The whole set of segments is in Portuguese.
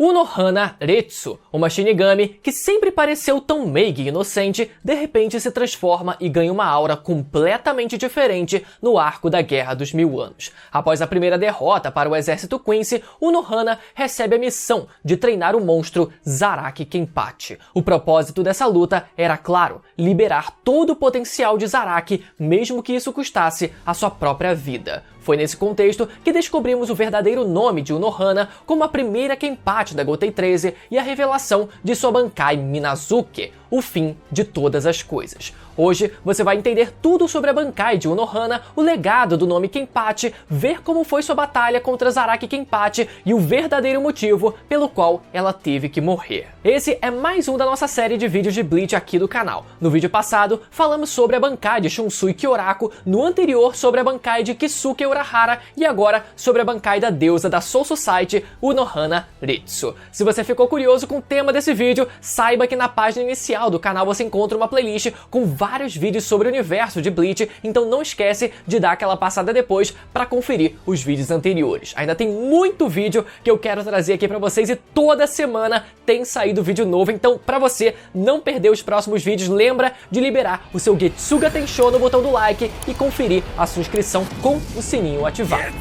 Unohana Retsu, uma Shinigami que sempre pareceu tão meiga e inocente, de repente se transforma e ganha uma aura completamente diferente no arco da Guerra dos Mil Anos. Após a primeira derrota para o exército Quincy, Unohana recebe a missão de treinar o monstro Zaraki Kenpachi. O propósito dessa luta era, claro, liberar todo o potencial de Zaraki, mesmo que isso custasse a sua própria vida. Foi nesse contexto que descobrimos o verdadeiro nome de Unohana como a primeira Kenpachi da Gotei 13 e a revelação de sua Bankai Minazuke, o fim de todas as coisas. Hoje você vai entender tudo sobre a Bankai de Unohana, o legado do nome Kenpachi, ver como foi sua batalha contra Zaraki Kenpachi e o verdadeiro motivo pelo qual ela teve que morrer. Esse é mais um da nossa série de vídeos de Bleach aqui do canal. No vídeo passado, falamos sobre a Bankai de Shunsui Kyoraku, no anterior sobre a Bankai de Kisuke Urahara e agora sobre a Bankai da deusa da Soul Society, Unohana Retsu. Se você ficou curioso com o tema desse vídeo, saiba que na página inicial do canal você encontra uma playlist com vários vídeos sobre o universo de Bleach, então não esquece de dar aquela passada depois para conferir os vídeos anteriores. Ainda tem muito vídeo que eu quero trazer aqui para vocês e toda semana tem saído vídeo novo, então para você não perder os próximos vídeos, lembra de liberar o seu Getsuga Tensho no botão do like e conferir a sua inscrição com o sininho ativado.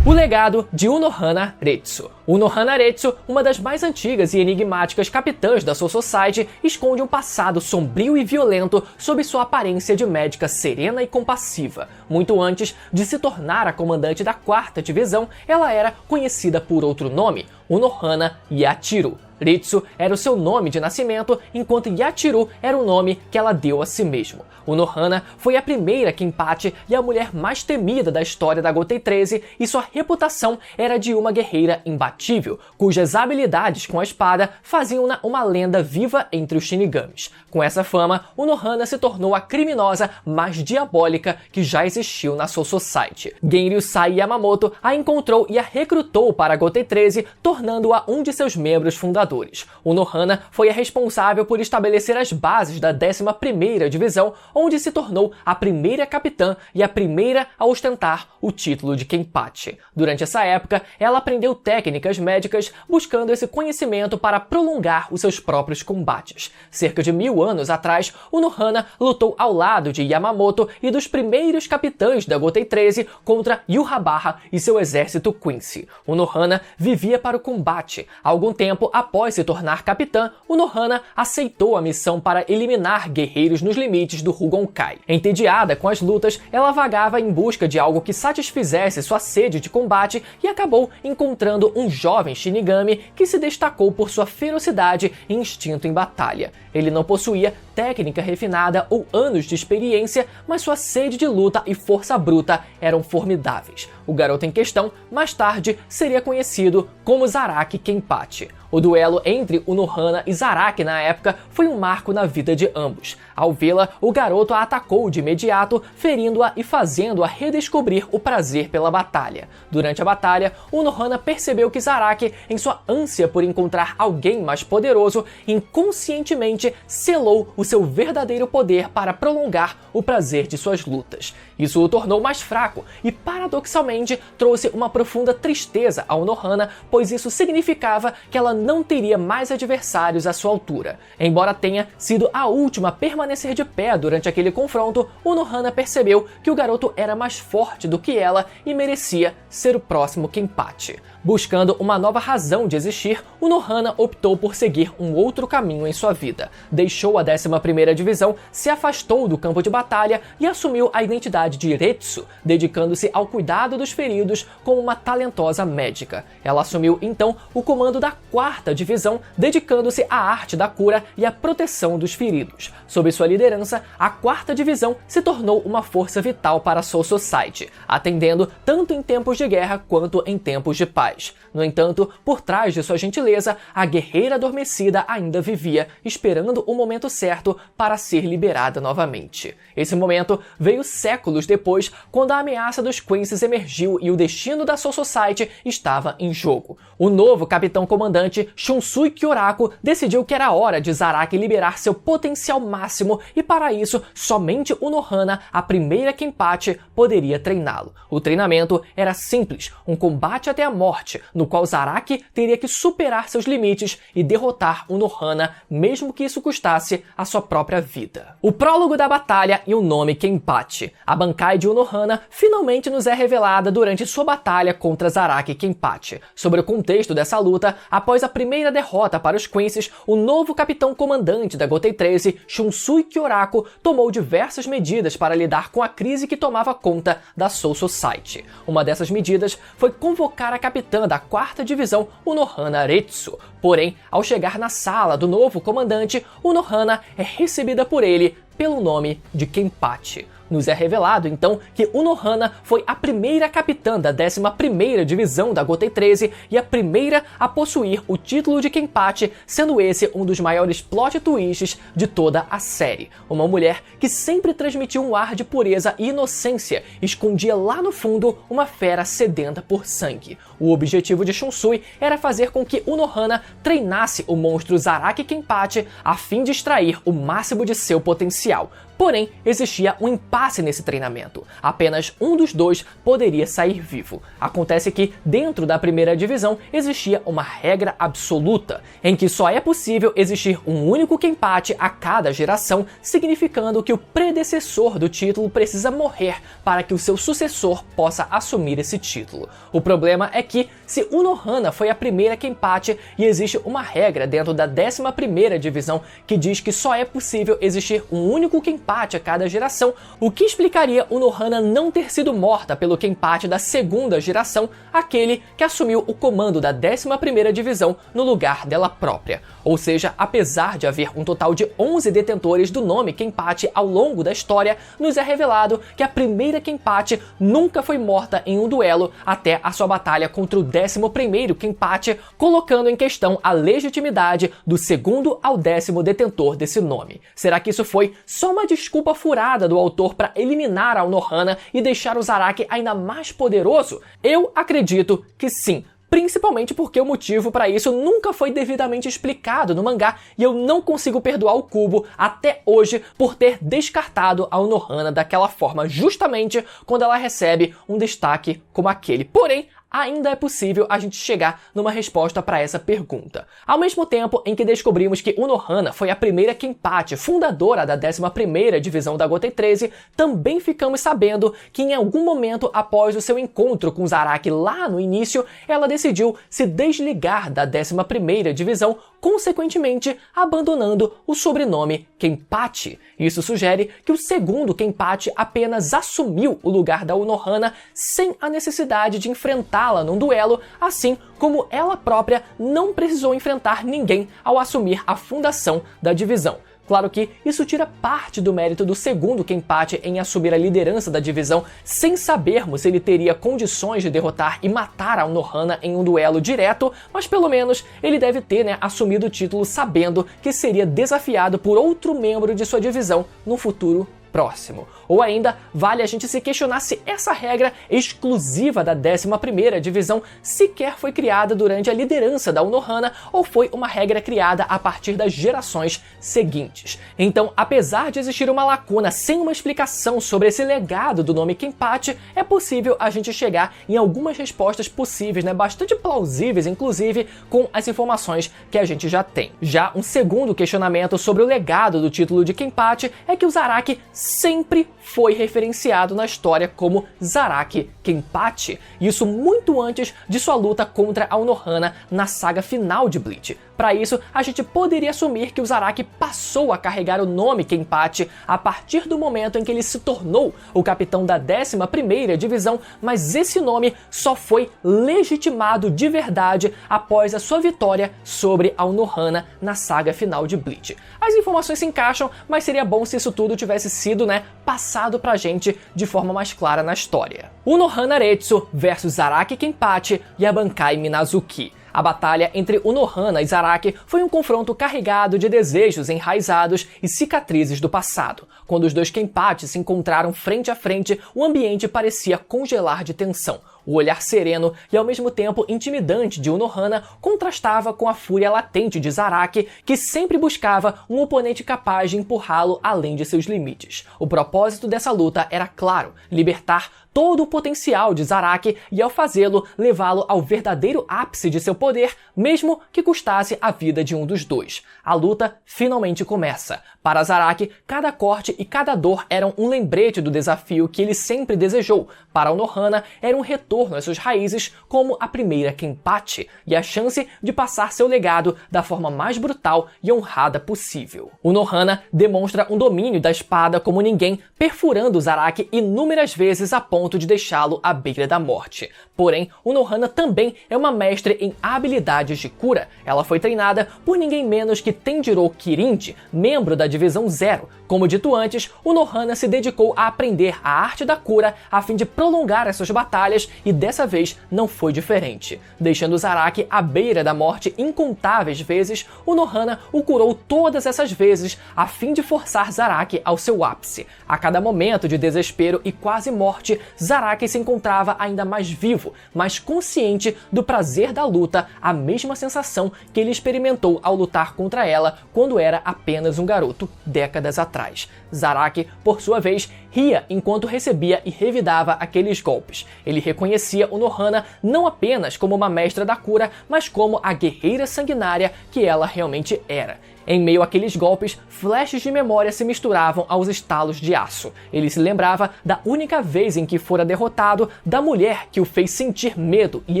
O legado de Unohana Retsu. Unohana Retsu, uma das mais antigas e enigmáticas capitãs da Soul Society, esconde um passado sombrio e violento sob sua aparência de médica serena e compassiva. Muito antes de se tornar a comandante da 4ª Divisão, ela era conhecida por outro nome, Unohana Yachiru. Retsu era o seu nome de nascimento, enquanto Yachiru era o nome que ela deu a si mesmo. Unohana foi a primeira Kenpachi e a mulher mais temida da história da Gotei 13 e sua reputação era de uma guerreira imbatível, cujas habilidades com a espada faziam-na uma lenda viva entre os Shinigamis. Com essa fama, Unohana se tornou a criminosa mais diabólica que já existiu na Soul Society. Genryusai Yamamoto a encontrou e a recrutou para a Gotei 13, tornando-a um de seus membros fundadores. Unohana foi a responsável por estabelecer as bases da 11ª Divisão, onde se tornou a primeira capitã e a primeira a ostentar o título de Kenpachi. Durante essa época, ela aprendeu técnicas médicas, buscando esse conhecimento para prolongar os seus próprios combates. Cerca de 1000 anos atrás, Unohana lutou ao lado de Yamamoto e dos primeiros capitães da Gotei 13 contra Yūhabara e seu exército Quincy. Unohana vivia para o combate. Há algum tempo após se tornar capitã, Unohana aceitou a missão para eliminar guerreiros nos limites do Hugonkai. Entediada com as lutas, ela vagava em busca de algo que satisfizesse sua sede de combate e acabou encontrando um jovem Shinigami que se destacou por sua ferocidade e instinto em batalha. Ele não possuía técnica refinada ou anos de experiência, mas sua sede de luta e força bruta eram formidáveis. O garoto em questão, mais tarde, seria conhecido como Zaraki Kenpachi. O duelo entre Unohana e Zaraki na época foi um marco na vida de ambos. Ao vê-la, o garoto a atacou de imediato, ferindo-a e fazendo-a redescobrir o prazer pela batalha. Durante a batalha, Unohana percebeu que Zaraki, em sua ânsia por encontrar alguém mais poderoso, inconscientemente selou o seu verdadeiro poder para prolongar o prazer de suas lutas. Isso o tornou mais fraco e, paradoxalmente, trouxe uma profunda tristeza a Unohana, pois isso significava que ela não teria mais adversários à sua altura. Embora tenha sido a última a permanecer de pé durante aquele confronto, Unohana percebeu que o garoto era mais forte do que ela e merecia ser o próximo Kenpachi. Buscando uma nova razão de existir, Unohana optou por seguir um outro caminho em sua vida. Deixou a 11ª Divisão, se afastou do campo de batalha e assumiu a identidade de Retsu, dedicando-se ao cuidado dos feridos como uma talentosa médica. Ela assumiu então o comando da 4ª Divisão, dedicando-se à arte da cura e à proteção dos feridos. Sob sua liderança, a 4ª Divisão se tornou uma força vital para a Soul Society, atendendo tanto em tempos de guerra quanto em tempos de paz. paz. No entanto, por trás de sua gentileza, a guerreira adormecida ainda vivia, esperando o momento certo para ser liberada novamente. Esse momento veio séculos depois, quando a ameaça dos Quincy's emergiu e o destino da Soul Society estava em jogo. O novo capitão-comandante Shunsui Kyoraku decidiu que era hora de Zaraki liberar seu potencial máximo e para isso, somente Unohana, a primeira Kenpachi, poderia treiná-lo. O treinamento era simples, um combate até a morte, no qual Zaraki teria que superar seus limites e derrotar Unohana, mesmo que isso custasse a sua própria vida. O prólogo da batalha e o nome Kenpachi. A Bankai de Unohana finalmente nos é revelada durante sua batalha contra Zaraki Kenpachi. Sobre o contexto dessa luta, após a primeira derrota para os Quincy's, o novo capitão-comandante da Gotei 13, Shunsui Kyoraku, tomou diversas medidas para lidar com a crise que tomava conta da Soul Society. Uma dessas medidas foi convocar a capitã da 4ª Divisão, Unohana Aretsu. Porém, ao chegar na sala do novo comandante, Unohana é recebida por ele pelo nome de Kenpachi. Nos é revelado, então, que Unohana foi a primeira capitã da 11ª Divisão da Gotei 13 e a primeira a possuir o título de Kenpachi, sendo esse um dos maiores plot twists de toda a série. Uma mulher que sempre transmitiu um ar de pureza e inocência, escondia lá no fundo uma fera sedenta por sangue. O objetivo de Shunsui era fazer com que Unohana treinasse o monstro Zaraki Kenpachi a fim de extrair o máximo de seu potencial. Porém, existia um impasse nesse treinamento. Apenas um dos dois poderia sair vivo. Acontece que, dentro da 1ª divisão, existia uma regra absoluta, em que só é possível existir um único Kenpachi a cada geração, significando que o predecessor do título precisa morrer para que o seu sucessor possa assumir esse título. O problema é que, se Unohana foi a primeira Kenpachi e existe uma regra dentro da 11ª divisão que diz que só é possível existir um único Kenpachi a cada geração, o que explicaria Unohana não ter sido morta pelo Kenpachi da 2ª geração, aquele que assumiu o comando da 11ª divisão no lugar dela própria. Ou seja, apesar de haver um total de 11 detentores do nome Kenpachi ao longo da história, nos é revelado que a primeira Kenpachi nunca foi morta em um duelo até a sua batalha contra o 11º Kenpachi, colocando em questão a legitimidade do 2º ao 10º detentor desse nome. Será que isso foi só uma desculpa furada do autor para eliminar a Unohana e deixar o Zaraki ainda mais poderoso? Eu acredito que sim. Principalmente porque o motivo para isso nunca foi devidamente explicado no mangá e eu não consigo perdoar o Kubo até hoje por ter descartado a Unohana daquela forma, justamente quando ela recebe um destaque como aquele. Porém, ainda é possível a gente chegar numa resposta para essa pergunta. Ao mesmo tempo em que descobrimos que Unohana foi a primeira Kenpachi, fundadora da 11ª Divisão da Gotei 13, também ficamos sabendo que em algum momento após o seu encontro com Zaraki lá no início, ela decidiu se desligar da 11ª Divisão, consequentemente abandonando o sobrenome Kenpachi. Isso sugere que o 2º Kenpachi apenas assumiu o lugar da Unohana sem a necessidade de enfrentá-la num duelo, assim como ela própria não precisou enfrentar ninguém ao assumir a fundação da divisão. Claro que isso tira parte do mérito do 2º Kenpachi em assumir a liderança da divisão sem sabermos se ele teria condições de derrotar e matar a Unohana em um duelo direto, mas pelo menos ele deve ter assumido o título sabendo que seria desafiado por outro membro de sua divisão no futuro próximo. Ou ainda, vale a gente se questionar se essa regra exclusiva da 11ª Divisão sequer foi criada durante a liderança da Unohana ou foi uma regra criada a partir das gerações seguintes. Então, apesar de existir uma lacuna sem uma explicação sobre esse legado do nome Kenpachi, é possível a gente chegar em algumas respostas possíveis, bastante plausíveis, inclusive, com as informações que a gente já tem. Já um segundo questionamento sobre o legado do título de Kenpachi é que o Zaraki sempre foi referenciado na história como Zaraki Kenpachi, isso muito antes de sua luta contra a Unohana na saga final de Bleach. Para isso, a gente poderia assumir que o Zaraki passou a carregar o nome Kenpachi a partir do momento em que ele se tornou o capitão da 11ª Divisão, mas esse nome só foi legitimado de verdade após a sua vitória sobre a Unohana na saga final de Bleach. As informações se encaixam, mas seria bom se isso tudo tivesse sido sido, passado pra gente de forma mais clara na história. Unohana Aretsu versus Zaraki Kenpachi e a Bankai Minazuki. A batalha entre Unohana e Zaraki foi um confronto carregado de desejos enraizados e cicatrizes do passado. Quando os dois Kenpachi se encontraram frente a frente, o ambiente parecia congelar de tensão. O olhar sereno e ao mesmo tempo intimidante de Unohana contrastava com a fúria latente de Zaraki, que sempre buscava um oponente capaz de empurrá-lo além de seus limites. O propósito dessa luta era claro: libertar todo o potencial de Zaraki e, ao fazê-lo, levá-lo ao verdadeiro ápice de seu poder, mesmo que custasse a vida de um dos dois. A luta finalmente começa. Para Zaraki, cada corte e cada dor eram um lembrete do desafio que ele sempre desejou. Para Unohana, era um retorno às suas raízes como a primeira Kenpachi e a chance de passar seu legado da forma mais brutal e honrada possível. Unohana demonstra um domínio da espada como ninguém, perfurando Zaraki inúmeras vezes a ponto de deixá-lo à beira da morte. Porém, Unohana também é uma mestre em habilidades de cura. Ela foi treinada por ninguém menos que Tenjiro Kirindi, membro da Divisão Zero. Como dito antes, Unohana se dedicou a aprender a arte da cura a fim de prolongar as suas batalhas e dessa vez não foi diferente. Deixando Zaraki à beira da morte incontáveis vezes, Unohana o curou todas essas vezes a fim de forçar Zaraki ao seu ápice. A cada momento de desespero e quase morte, Zaraki se encontrava ainda mais vivo, mais consciente do prazer da luta, a mesma sensação que ele experimentou ao lutar contra ela quando era apenas um garoto décadas atrás. Zaraki, por sua vez, ria enquanto recebia e revidava aqueles golpes. Ele reconhecia Unohana não apenas como uma mestra da cura, mas como a guerreira sanguinária que ela realmente era. Em meio àqueles golpes, flashes de memória se misturavam aos estalos de aço. Ele se lembrava da única vez em que fora derrotado, da mulher que o fez sentir medo e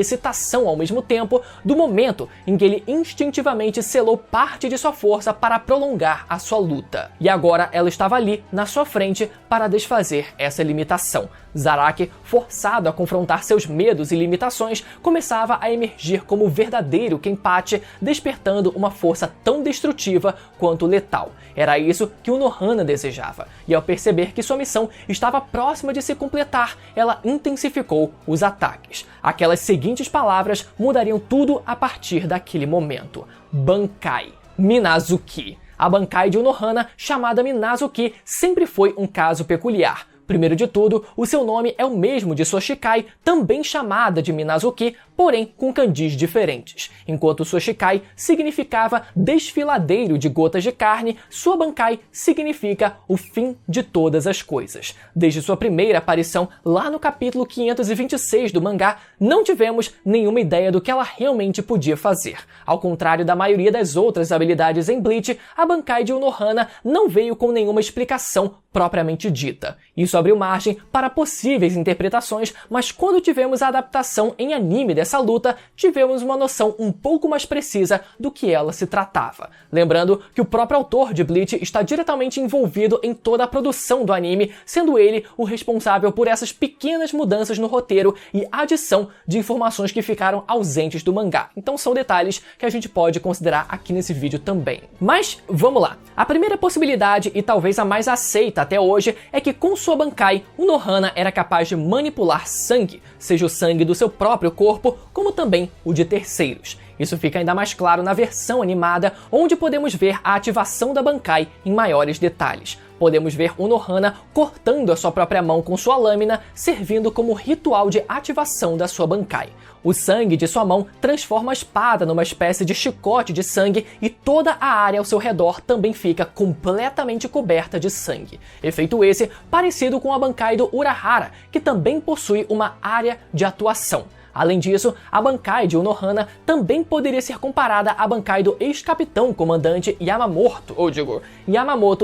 excitação ao mesmo tempo, do momento em que ele instintivamente selou parte de sua força para prolongar a sua luta. E agora ela estava ali, na sua frente, para desfazer essa limitação. Zaraki, forçado a confrontar seus medos e limitações, começava a emergir como verdadeiro Kenpachi, despertando uma força tão destrutiva quanto letal. Era isso que Unohana desejava, e ao perceber que sua missão estava próxima de se completar, ela intensificou os ataques. Aquelas seguintes palavras mudariam tudo a partir daquele momento: Bankai Minazuki. A Bankai de Unohana, chamada Minazuki, sempre foi um caso peculiar. Primeiro de tudo, o seu nome é o mesmo de sua Shikai, também chamada de Minazuki, porém com kanjis diferentes. Enquanto sua Shikai significava desfiladeiro de gotas de carne, sua Bankai significa o fim de todas as coisas. Desde sua primeira aparição lá no capítulo 526 do mangá, não tivemos nenhuma ideia do que ela realmente podia fazer. Ao contrário da maioria das outras habilidades em Bleach, a Bankai de Unohana não veio com nenhuma explicação propriamente dita. Isso abriu margem para possíveis interpretações, mas quando tivemos a adaptação em anime dessa luta, tivemos uma noção um pouco mais precisa do que ela se tratava. Lembrando que o próprio autor de Bleach está diretamente envolvido em toda a produção do anime, sendo ele o responsável por essas pequenas mudanças no roteiro e adição de informações que ficaram ausentes do mangá. Então são detalhes que a gente pode considerar aqui nesse vídeo também. Mas vamos lá. A primeira possibilidade, e talvez a mais aceita até hoje, é que com sua Bankai, Unohana era capaz de manipular sangue, seja o sangue do seu próprio corpo, como também o de terceiros. Isso fica ainda mais claro na versão animada, onde podemos ver a ativação da Bankai em maiores detalhes. Podemos ver Unohana cortando a sua própria mão com sua lâmina, servindo como ritual de ativação da sua Bankai. O sangue de sua mão transforma a espada numa espécie de chicote de sangue e toda a área ao seu redor também fica completamente coberta de sangue. Efeito esse parecido com a Bankai do Urahara, que também possui uma área de atuação. Além disso, a Bankai de Unohana também poderia ser comparada à Bankai do ex-capitão comandante Yamamoto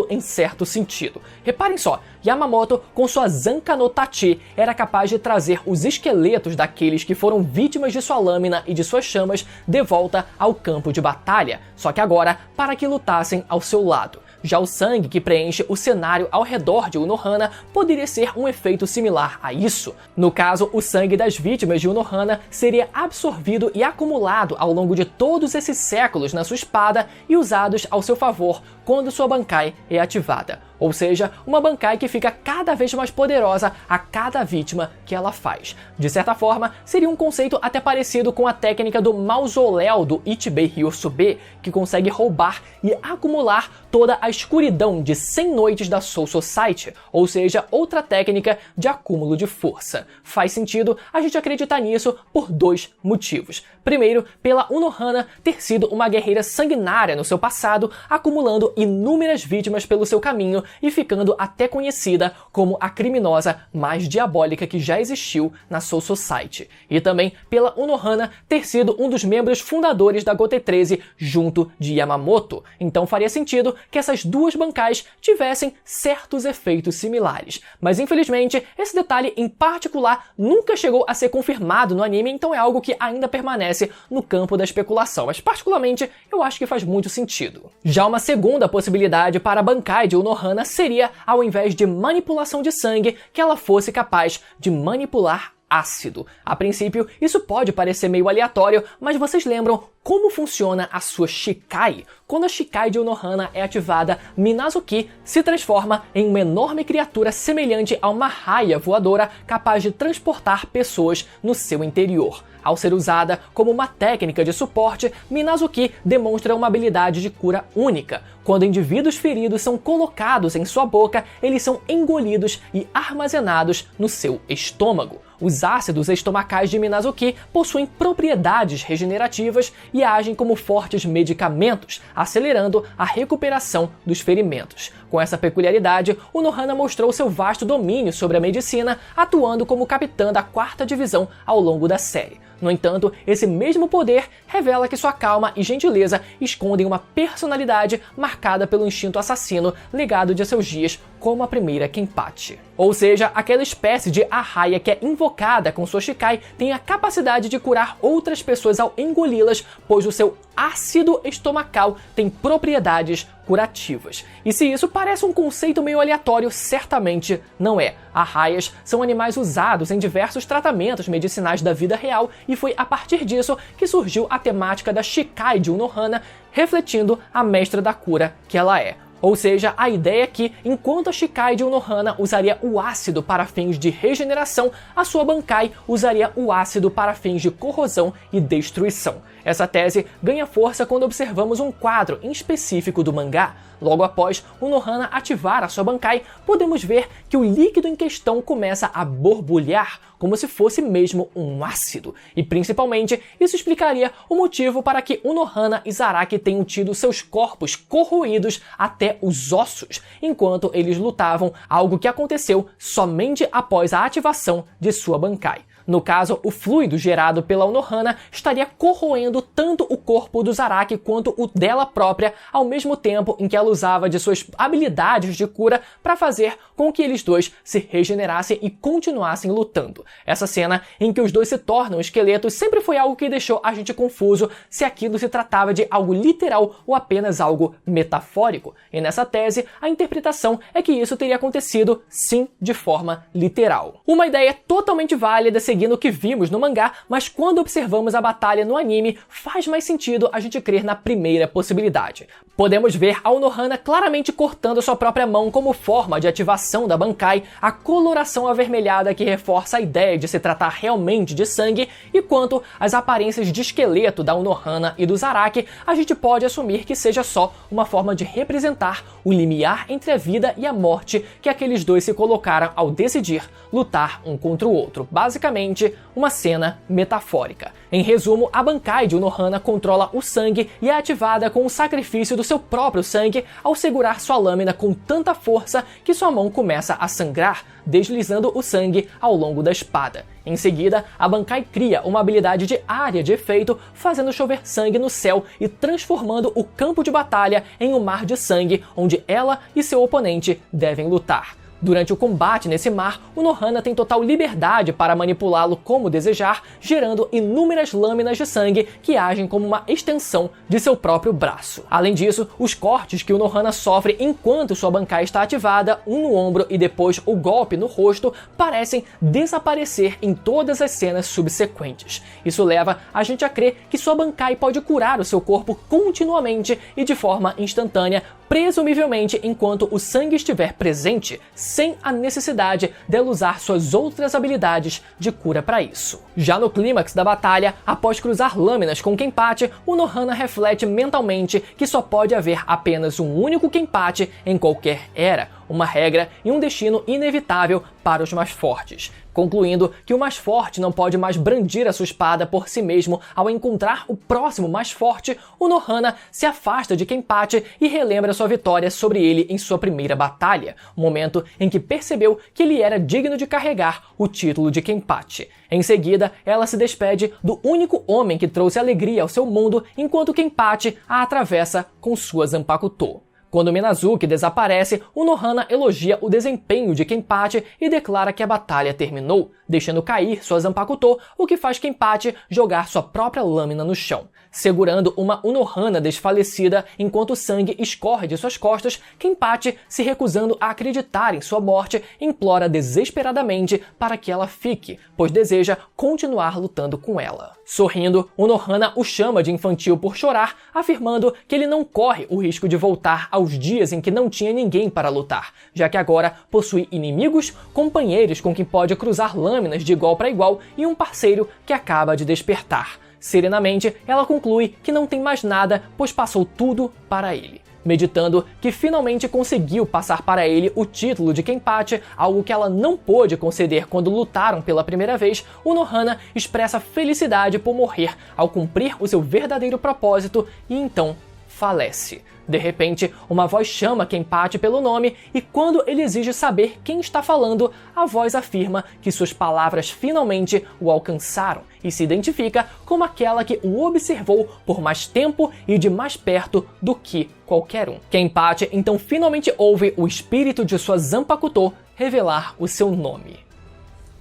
em certo sentido. Reparem só, Yamamoto, com sua Zanka no Tachi, era capaz de trazer os esqueletos daqueles que foram vítimas de sua lâmina e de suas chamas de volta ao campo de batalha, só que agora para que lutassem ao seu lado. Já o sangue que preenche o cenário ao redor de Unohana poderia ser um efeito similar a isso. No caso, o sangue das vítimas de Unohana seria absorvido e acumulado ao longo de todos esses séculos na sua espada e usados ao seu favor quando sua Bankai é ativada. ou seja, uma Bankai que fica cada vez mais poderosa a cada vítima que ela faz. De certa forma, seria um conceito até parecido com a técnica do mausoléu do Ichibei Ryosube, que consegue roubar e acumular toda a escuridão de 100 noites da Soul Society, ou seja, outra técnica de acúmulo de força. Faz sentido a gente acreditar nisso por dois motivos. Primeiro, pela Unohana ter sido uma guerreira sanguinária no seu passado, acumulando inúmeras vítimas pelo seu caminho e ficando até conhecida como a criminosa mais diabólica que já existiu na Soul Society. E também pela Unohana ter sido um dos membros fundadores da Gotei 13 junto de Yamamoto. Então faria sentido que essas duas Bankais tivessem certos efeitos similares. Mas infelizmente, esse detalhe em particular nunca chegou a ser confirmado no anime, então é algo que ainda permanece no campo da especulação. Mas particularmente, eu acho que faz muito sentido. Já uma segunda possibilidade para a Bankai de Unohana seria, ao invés de manipulação de sangue, que ela fosse capaz de manipular ácido. A princípio, isso pode parecer meio aleatório, mas vocês lembram como funciona a sua Shikai? Quando a Shikai de Unohana é ativada, Minazuki se transforma em uma enorme criatura semelhante a uma raia voadora capaz de transportar pessoas no seu interior. Ao ser usada como uma técnica de suporte, Minazuki demonstra uma habilidade de cura única. Quando indivíduos feridos são colocados em sua boca, eles são engolidos e armazenados no seu estômago. Os ácidos estomacais de Minazuki possuem propriedades regenerativas e agem como fortes medicamentos, acelerando a recuperação dos ferimentos. Com essa peculiaridade, Unohana mostrou seu vasto domínio sobre a medicina, atuando como capitã da 4ª divisão ao longo da série. No entanto, esse mesmo poder revela que sua calma e gentileza escondem uma personalidade marcada pelo instinto assassino legado de seus dias como a primeira Kenpachi. Ou seja, aquela espécie de arraia que é invocada com sua Shikai tem a capacidade de curar outras pessoas ao engoli-las, pois o seu ácido estomacal tem propriedades curativas. E se isso parece um conceito meio aleatório, certamente não é. Arraias são animais usados em diversos tratamentos medicinais da vida real e foi a partir disso que surgiu a temática da Shikai de Unohana, refletindo a mestra da cura que ela é. Ou seja, a ideia é que, enquanto a Shikai de Unohana usaria o ácido para fins de regeneração, a sua Bankai usaria o ácido para fins de corrosão e destruição. Essa tese ganha força quando observamos um quadro em específico do mangá. Logo após Unohana ativar a sua Bankai, podemos ver que o líquido em questão começa a borbulhar, como se fosse mesmo um ácido. E principalmente, isso explicaria o motivo para que Unohana e Zaraki tenham tido seus corpos corroídos até os ossos, enquanto eles lutavam, algo que aconteceu somente após a ativação de sua Bankai. No caso, o fluido gerado pela Unohana estaria corroendo tanto o corpo do Zaraki quanto o dela própria, ao mesmo tempo em que ela usava de suas habilidades de cura para fazer com que eles dois se regenerassem e continuassem lutando. Essa cena em que os dois se tornam esqueletos sempre foi algo que deixou a gente confuso se aquilo se tratava de algo literal ou apenas algo metafórico. E nessa tese, a interpretação é que isso teria acontecido, sim, de forma literal. Uma ideia totalmente válida seguindo o que vimos no mangá, mas quando observamos a batalha no anime, faz mais sentido a gente crer na primeira possibilidade. Podemos ver a Unohana claramente cortando sua própria mão como forma de ativação da Bankai, a coloração avermelhada que reforça a ideia de se tratar realmente de sangue, e quanto às aparências de esqueleto da Unohana e do Zaraki, a gente pode assumir que seja só uma forma de representar o limiar entre a vida e a morte que aqueles dois se colocaram ao decidir lutar um contra o outro. Basicamente, uma cena metafórica. Em resumo, a Bankai de Unohana controla o sangue e é ativada com o sacrifício do seu próprio sangue ao segurar sua lâmina com tanta força que sua mão começa a sangrar, deslizando o sangue ao longo da espada. Em seguida, a Bankai cria uma habilidade de área de efeito, fazendo chover sangue no céu e transformando o campo de batalha em um mar de sangue, onde ela e seu oponente devem lutar. Durante o combate nesse mar, Unohana tem total liberdade para manipulá-lo como desejar, gerando inúmeras lâminas de sangue que agem como uma extensão de seu próprio braço. Além disso, os cortes que Unohana sofre enquanto sua Bankai está ativada, um no ombro e depois o golpe no rosto, parecem desaparecer em todas as cenas subsequentes. Isso leva a gente a crer que sua Bankai pode curar o seu corpo continuamente e de forma instantânea, presumivelmente enquanto o sangue estiver presente, sem a necessidade dela usar suas outras habilidades de cura para isso. Já no clímax da batalha, após cruzar lâminas com Kenpachi, o Nohana reflete mentalmente que só pode haver apenas um único Kenpachi em qualquer era, uma regra e um destino inevitável para os mais fortes, concluindo que o mais forte não pode mais brandir a sua espada por si mesmo. Ao encontrar o próximo mais forte, o Nohana se afasta de Kenpachi e relembra sua vitória sobre ele em sua primeira batalha, momento em que percebeu que ele era digno de carregar o título de Kenpachi. Em seguida, ela se despede do único homem que trouxe alegria ao seu mundo, enquanto Kenpachi a atravessa com sua Zanpakuto. Quando Minazuki desaparece, o Nohana elogia o desempenho de Kenpachi e declara que a batalha terminou, deixando cair sua Zanpakuto, o que faz Kenpachi jogar sua própria lâmina no chão. Segurando uma Unohana desfalecida enquanto o sangue escorre de suas costas, Kenpachi, se recusando a acreditar em sua morte, implora desesperadamente para que ela fique, pois deseja continuar lutando com ela. Sorrindo, Unohana o chama de infantil por chorar, afirmando que ele não corre o risco de voltar aos dias em que não tinha ninguém para lutar, já que agora possui inimigos, companheiros com quem pode cruzar lâminas de igual para igual e um parceiro que acaba de despertar. Serenamente, ela conclui que não tem mais nada, pois passou tudo para ele. Meditando que finalmente conseguiu passar para ele o título de Kenpachi, algo que ela não pôde conceder quando lutaram pela primeira vez, o Nohana expressa felicidade por morrer ao cumprir o seu verdadeiro propósito e então falece. De repente, uma voz chama Kenpachi pelo nome e quando ele exige saber quem está falando, a voz afirma que suas palavras finalmente o alcançaram e se identifica como aquela que o observou por mais tempo e de mais perto do que qualquer um. Kenpachi então finalmente ouve o espírito de sua Zanpakuto revelar o seu nome.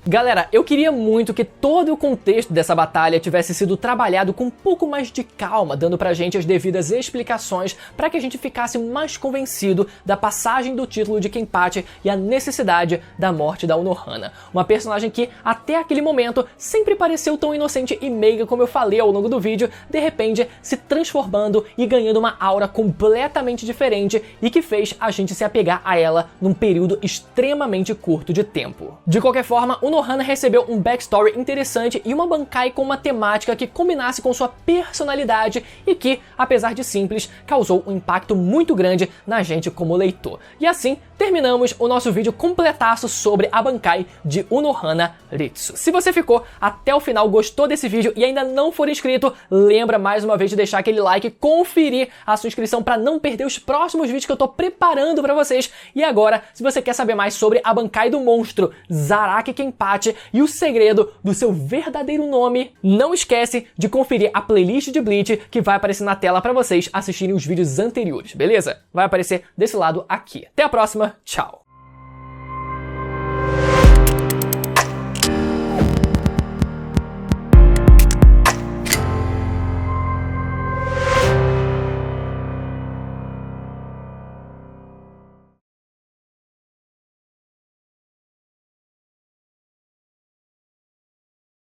Galera, eu queria muito que todo o contexto dessa batalha tivesse sido trabalhado com um pouco mais de calma, dando pra gente as devidas explicações para que a gente ficasse mais convencido da passagem do título de Kenpachi e a necessidade da morte da Unohana. Uma personagem que, até aquele momento, sempre pareceu tão inocente e meiga como eu falei ao longo do vídeo, de repente se transformando e ganhando uma aura completamente diferente e que fez a gente se apegar a ela num período extremamente curto de tempo. De qualquer forma, Unohana recebeu um backstory interessante e uma Bankai com uma temática que combinasse com sua personalidade e que, apesar de simples, causou um impacto muito grande na gente como leitor. E assim, terminamos o nosso vídeo completaço sobre a Bankai de Unohana Ritsu. Se você ficou até o final, gostou desse vídeo e ainda não for inscrito, lembra mais uma vez de deixar aquele like, conferir a sua inscrição para não perder os próximos vídeos que eu tô preparando para vocês. E agora, se você quer saber mais sobre a Bankai do monstro Zaraki Kenpachi e o segredo do seu verdadeiro nome, não esquece de conferir a playlist de Bleach que vai aparecer na tela para vocês assistirem os vídeos anteriores, beleza? Vai aparecer desse lado aqui. Até a próxima, tchau!